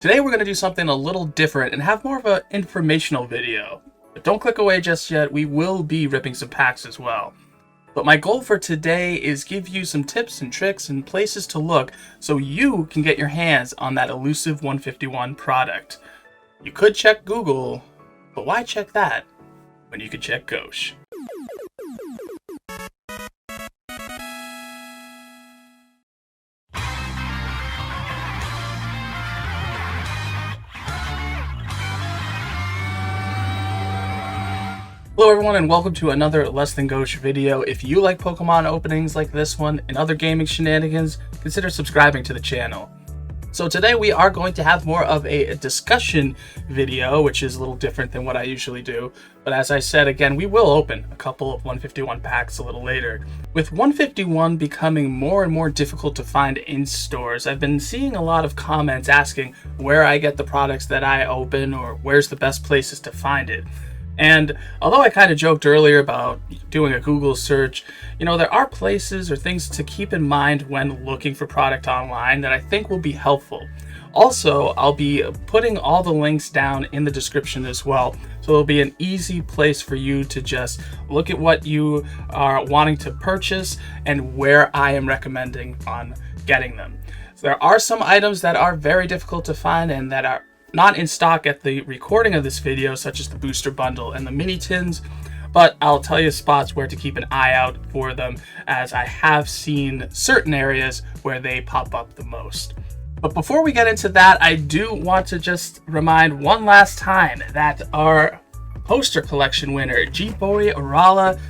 Today we're going to do something a little different and have more of an informational video. But don't click away just yet, we will be ripping some packs as well. But my goal for today is give you some tips and tricks and places to look so you can get your hands on that elusive 151 product. You could check Google, but why check that when you could check Gosh? Hello everyone and welcome to another Less Than Gosh video. If you like Pokemon openings like this one and other gaming shenanigans, consider subscribing to the channel. So today we are going to have more of a discussion video, which is a little different than what I usually do. But as I said, again, we will open a couple of 151 packs a little later. With 151 becoming more and more difficult to find in stores, I've been seeing a lot of comments asking where I get the products that I open or where's the best places to find it. And although I kind of joked earlier about doing a Google search, there are places or things to keep in mind when looking for product online that I think will be helpful. Also, I'll be putting all the links down in the description as well, so it'll be an easy place for you to just look at what you are wanting to purchase and where I am recommending on getting them. So there are some items that are very difficult to find and that are not in stock at the recording of this video, such as the booster bundle and the mini tins, but I'll tell you spots where to keep an eye out for them, as I have seen certain areas where they pop up the most. But before we get into that, I do want to just remind one last time that our poster collection winner, GBOYRALA,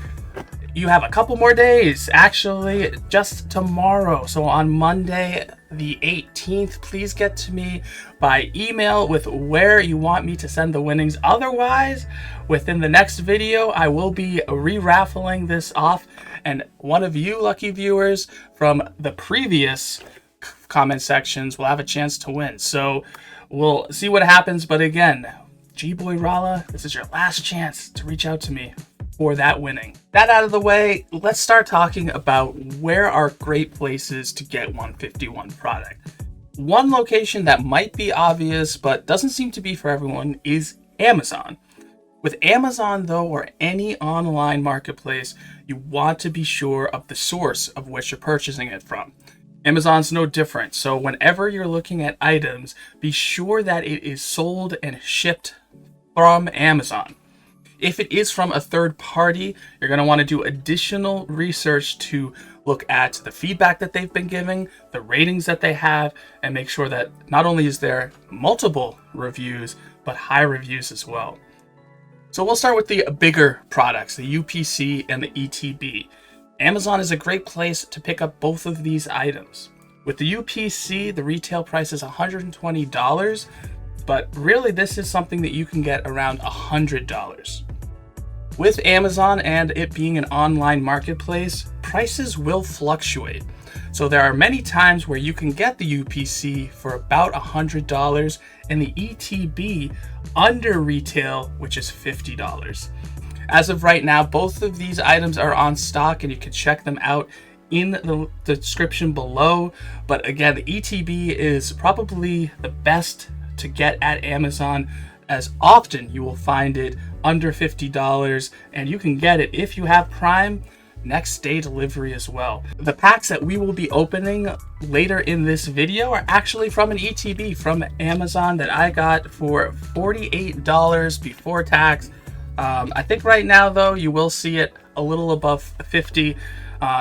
you have a couple more days, actually just tomorrow. So on Monday the 18th, please get to me by email with where you want me to send the winnings. Otherwise, within the next video, I will be re-raffling this off, and one of you lucky viewers from the previous comment sections will have a chance to win. So we'll see what happens, but again, GBOYRALA, this is your last chance to reach out to me for that winning. That out of the way, let's start talking about where are great places to get 151 product. One location that might be obvious but doesn't seem to be for everyone is Amazon. With Amazon though, or any online marketplace, you want to be sure of the source of which you're purchasing it from. Amazon's no different, so whenever you're looking at items, be sure that it is sold and shipped from Amazon. If it is from a third party, you're going to want to do additional research to look at the feedback that they've been giving, the ratings that they have, and make sure that not only is there multiple reviews, but high reviews as well. So we'll start with the bigger products, the UPC and the ETB. Amazon is a great place to pick up both of these items. With the UPC, the retail price is $120, but really this is something that you can get around $100. With Amazon and it being an online marketplace, prices will fluctuate. So there are many times where you can get the UPC for about $100 and the ETB under retail, which is $50. As of right now, both of these items are on stock and you can check them out in the description below. But again, the ETB is probably the best to get at Amazon, as often you will find it under $50, and you can get it if you have Prime next day delivery as well. The packs that we will be opening later in this video are actually from an ETB from Amazon that I got for $48 before tax. I think right now though you will see it a little above 50,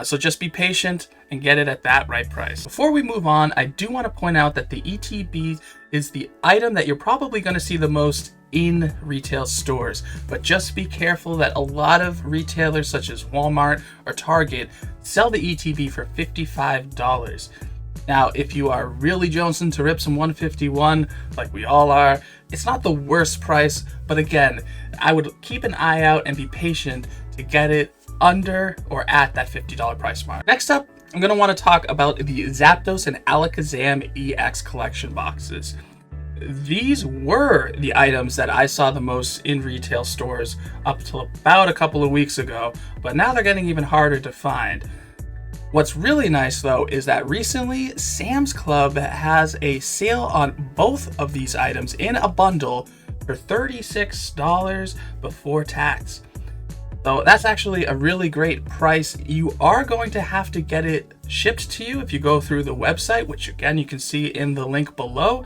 so just be patient and get it at that right price. Before we move on, I do want to point out that the ETB is the item that you're probably going to see the most in retail stores, but just be careful that a lot of retailers such as Walmart or Target sell the ETB for $55. Now, if you are really jonesing to rip some 151 like we all are, it's not the worst price, but again, I would keep an eye out and be patient to get it under or at that $50 price mark. Next up, I'm going to want to talk about the Zapdos and Alakazam EX collection boxes. These were the items that I saw the most in retail stores up till about a couple of weeks ago, but now they're getting even harder to find. What's really nice though is that recently Sam's Club has a sale on both of these items in a bundle for $36 before tax. So that's actually a really great price. You are going to have to get it shipped to you if you go through the website, which again you can see in the link below.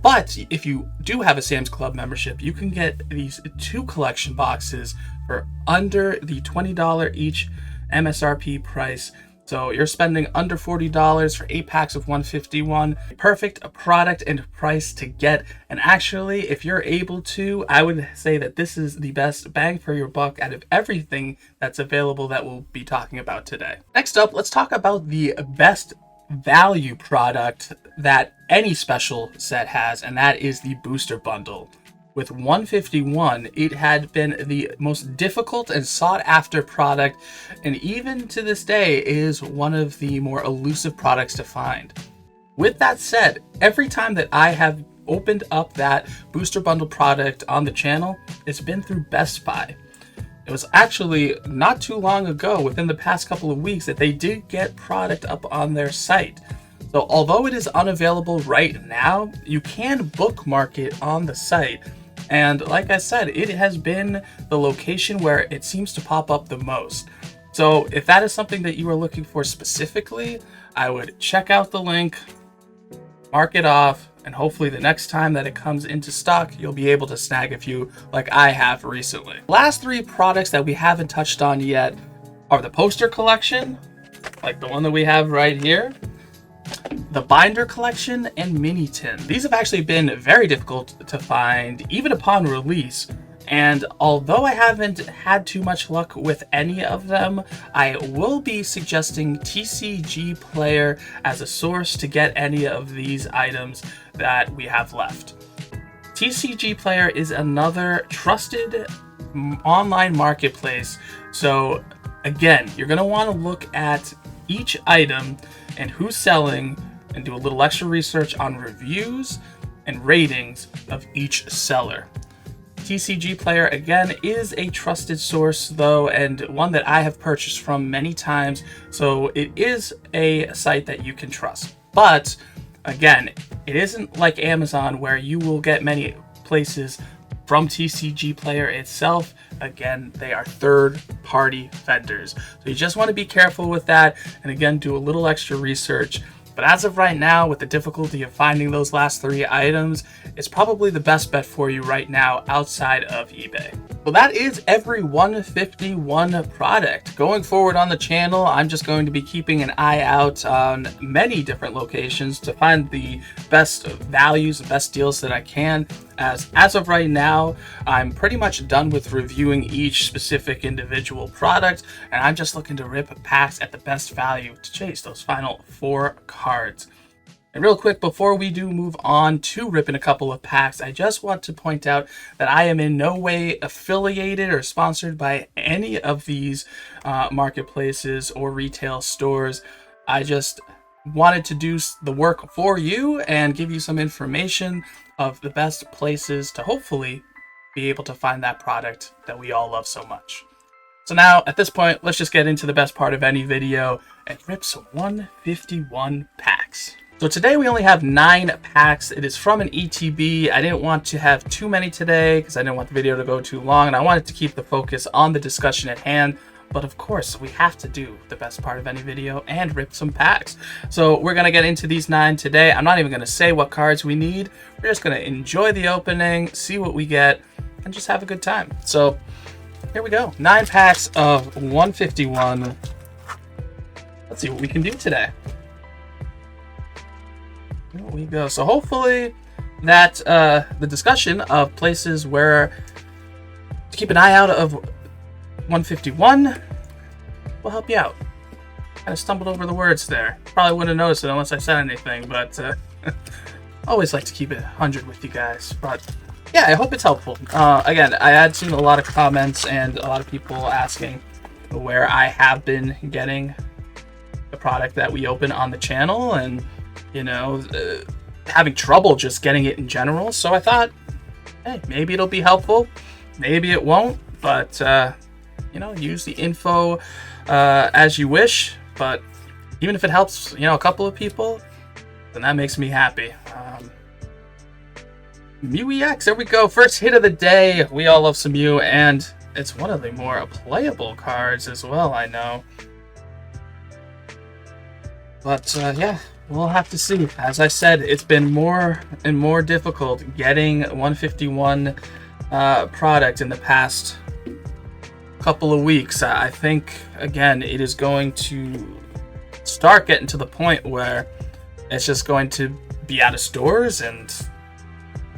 But if you do have a Sam's Club membership, you can get these 2 collection boxes for under the $20 each MSRP price. So you're spending under $40 for 8 packs of 151. Perfect product and price to get. And actually, if you're able to, I would say that this is the best bang for your buck out of everything that's available that we'll be talking about today. Next up, let's talk about the best value product that any special set has, and that is the booster bundle. With 151, it had been the most difficult and sought after product, and even to this day is one of the more elusive products to find. With that said, every time that I have opened up that booster bundle product on the channel, it's been through Best Buy. It was actually not too long ago, within the past couple of weeks, that they did get product up on their site. So although it is unavailable right now, you can bookmark it on the site. And like I said, it has been the location where it seems to pop up the most. So if that is something that you are looking for specifically, I would check out the link, mark it off, and hopefully the next time that it comes into stock, you'll be able to snag a few like I have recently. Last 3 products that we haven't touched on yet are the poster collection, like the one that we have right here, the binder collection, and mini tin. These have actually been very difficult to find even upon release, and although I haven't had too much luck with any of them, I will be suggesting TCG Player as a source to get any of these items that we have left. TCG Player is another trusted online marketplace, so again, you're going to want to look at each item and who's selling, and do a little extra research on reviews and ratings of each seller. TCG Player, again, is a trusted source though, and one that I have purchased from many times, so it is a site that you can trust. But again, it isn't like Amazon where you will get many places from TCG Player itself. Again, they are third-party vendors, so you just want to be careful with that, and again, do a little extra research. But as of right now, with the difficulty of finding those last 3 items, it's probably the best bet for you right now outside of eBay. Well, that is every 151 product. Going forward on the channel, I'm just going to be keeping an eye out on many different locations to find the best values and best deals that I can. As of right now, I'm pretty much done with reviewing each specific individual product, and I'm just looking to rip packs at the best value to chase those final 4 cards. And real quick, before we do move on to ripping a couple of packs, I just want to point out that I am in no way affiliated or sponsored by any of these marketplaces or retail stores. I just wanted to do the work for you and give you some information of the best places to hopefully be able to find that product that we all love so much. So now, at this point, let's just get into the best part of any video and rip some 151 packs. So today we only have 9 packs. It is from an ETB. I didn't want to have too many today because I didn't want the video to go too long, and I wanted to keep the focus on the discussion at hand. But of course, we have to do the best part of any video and rip some packs. So we're going to get into these 9 today. I'm not even going to say what cards we need. We're just going to enjoy the opening, see what we get, and just have a good time. So here we go. 9 packs of 151. Let's see what we can do today. Here we go. So hopefully that the discussion of places where to keep an eye out of 151 will help you out. Kind of stumbled over the words there. Probably wouldn't have noticed it unless I said anything, but always like to keep it 100 with you guys. But yeah, I hope it's helpful. Again, I had seen a lot of comments and a lot of people asking where I have been getting the product that we open on the channel, and you know, having trouble just getting it in general. So I thought, hey, maybe it'll be helpful, maybe it won't, but you know, use the info as you wish. But even if it helps, a couple of people, then that makes me happy. Mew EX, there we go. First hit of the day. We all love some Mew, and it's one of the more playable cards as well, I know. But yeah, we'll have to see. As I said, it's been more and more difficult getting 151 product in the past couple of weeks. I think, again, it is going to start getting to the point where it's just going to be out of stores and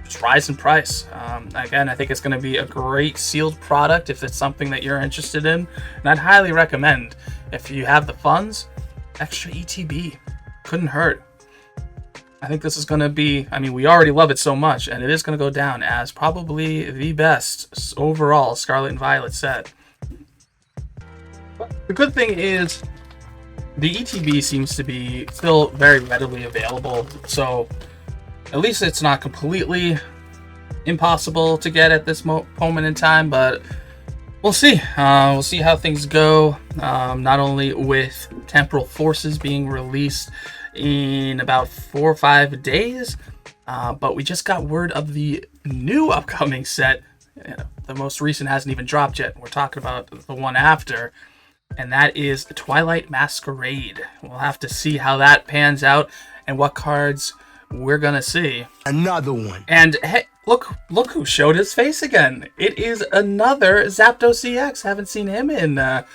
just rise in price. Again, I think it's going to be a great sealed product if it's something that you're interested in. And I'd highly recommend, if you have the funds, extra ETB. Couldn't hurt. I think this is going to be, I mean, we already love it so much, and it is going to go down as probably the best overall Scarlet and Violet set. But the good thing is, the ETB seems to be still very readily available, so at least it's not completely impossible to get at this moment in time, but we'll see. We'll see how things go, not only with Temporal Forces being released in about 4 or 5 days, but we just got word of the new upcoming set. The most recent hasn't even dropped yet. We're talking about the one after, and that is Twilight Masquerade. We'll have to see how that pans out and what cards we're gonna see. Another one. And hey, look who showed his face again. It is another Zapdos EX. Haven't seen him in a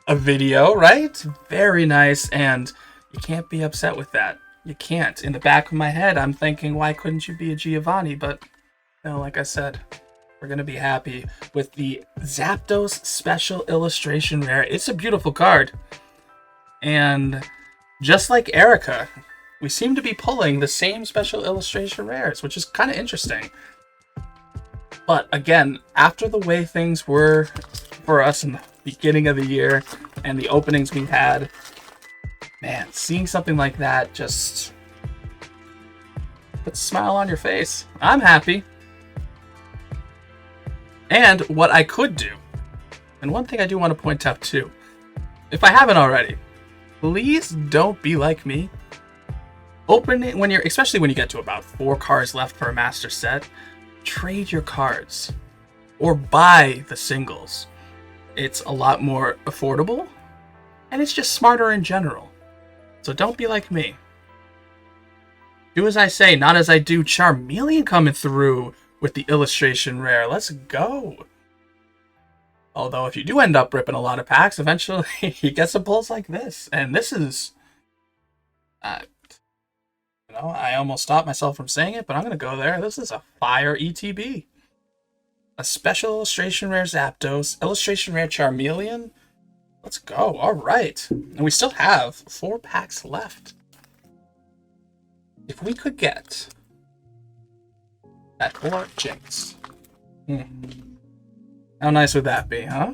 video, right? Very nice, and you can't be upset with that. You can't. In the back of my head, I'm thinking, why couldn't you be a Giovanni? But no, like I said, we're gonna be happy with the Zapdos Special Illustration Rare. It's a beautiful card, and just like Erica, we seem to be pulling the same Special Illustration Rares, which is kind of interesting. But again, after the way things were for us in the beginning of the year and the openings we had, man, seeing something like that just puts a smile on your face. I'm happy. And what I could do, and one thing I do want to point out too, if I haven't already, please don't be like me. Open it when especially when you get to about 4 cards left for a master set. Trade your cards or buy the singles. It's a lot more affordable, and it's just smarter in general. So don't be like me. Do as I say, not as I do. Charmeleon coming through with the illustration rare. Let's go. Although if you do end up ripping a lot of packs, eventually you get some pulls like this. And this is, I almost stopped myself from saying it, but I'm going to go there. This is a fire ETB. A special illustration rare Zapdos, illustration rare Charmeleon. Let's go. All right. And we still have 4 packs left. If we could get that full art Jinx. How nice would that be, huh?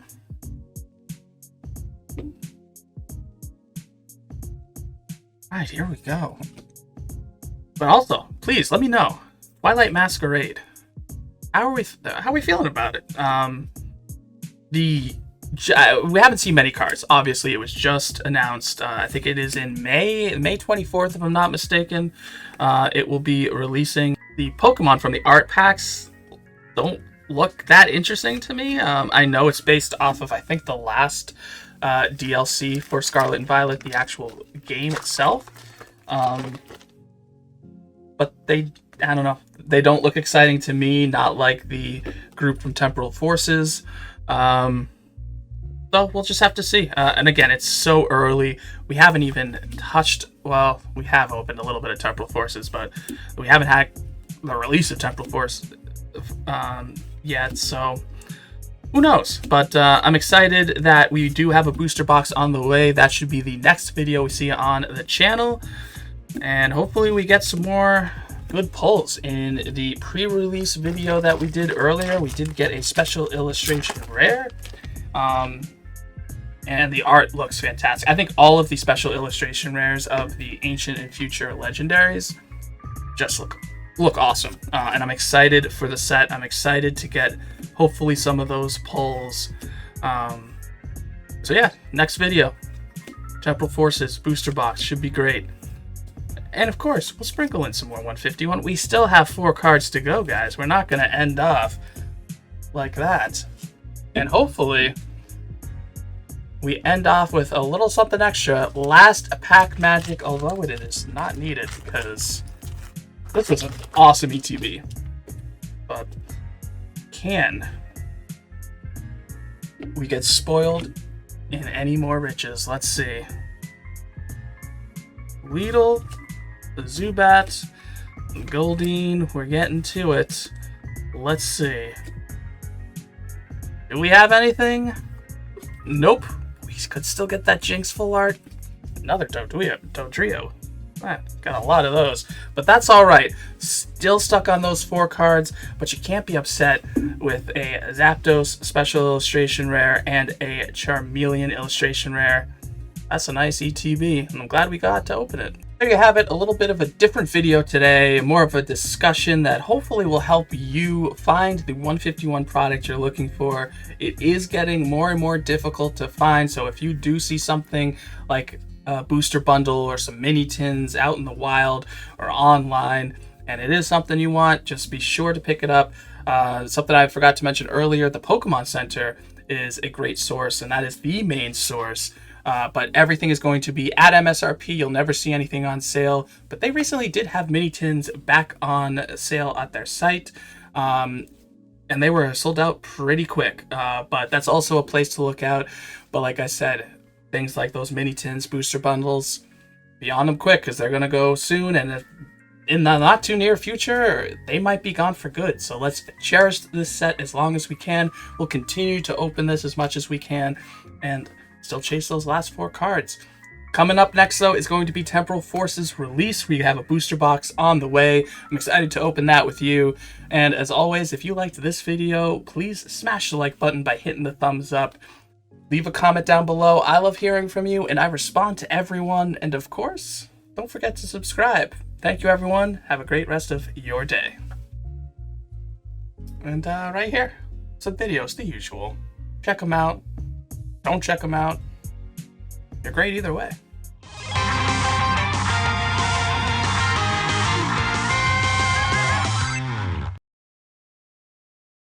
Alright, here we go. But also, please let me know. Twilight Masquerade. How are we feeling about it? We haven't seen many cards. Obviously, it was just announced. I think it is in May 24th, if I'm not mistaken. It will be releasing. The Pokemon from the art packs don't look that interesting to me. I know it's based off of, I think, the last DLC for Scarlet and Violet, the actual game itself. But I don't know. They don't look exciting to me, not like the group from Temporal Forces. So we'll just have to see. And again, it's so early. We haven't even touched, well, we have opened a little bit of Temporal Forces, but we haven't had the release of Temporal Force yet, so who knows? But I'm excited that we do have a booster box on the way. That should be the next video we see on the channel. And hopefully we get some more good pulls. In the pre-release video that we did earlier, we did get a special illustration rare. And the art looks fantastic. I think all of the special illustration rares of the Ancient and Future Legendaries just look awesome. And I'm excited for the set. I'm excited to get hopefully some of those pulls. So yeah, next video. Check Temporal Forces booster box should be great. And of course, we'll sprinkle in some more 151. We still have 4 cards to go, guys. We're not going to end off like that. And hopefully, we end off with a little something extra. Last pack magic, although it is not needed because this was an awesome ETB. But can we get spoiled in any more riches? Let's see. Weedle, Zubat, Goldeen, we're getting to it. Let's see. Do we have anything? Nope. We could still get that Jinx full art. Another Dodrio. Man, got a lot of those. But that's alright. Still stuck on those 4 cards, but you can't be upset with a Zapdos special illustration rare and a Charmeleon illustration rare. That's a nice ETB, and I'm glad we got to open it. There you have it, a little bit of a different video today, more of a discussion that hopefully will help you find the 151 product you're looking for. It is getting more and more difficult to find, so if you do see something like a booster bundle or some mini tins out in the wild or online, and it is something you want, just be sure to pick it up. Something I forgot to mention earlier, the Pokemon Center is a great source, and that is the main source. But everything is going to be at MSRP. You'll never see anything on sale. But they recently did have mini tins back on sale at their site. And they were sold out pretty quick. But that's also a place to look out. But like I said, things like those mini tins, booster bundles, be on them quick because they're going to go soon. And in the not too near future, they might be gone for good. So let's cherish this set as long as we can. We'll continue to open this as much as we can. And still chase those last 4 cards. Coming up next, though, is going to be Temporal Forces release. We have a booster box on the way. I'm excited to open that with you. And as always, if you liked this video, please smash the like button by hitting the thumbs up. Leave a comment down below. I love hearing from you, and I respond to everyone. And of course, don't forget to subscribe. Thank you, everyone. Have a great rest of your day. And right here, some videos, the usual. Check them out. Don't check them out. They're great either way.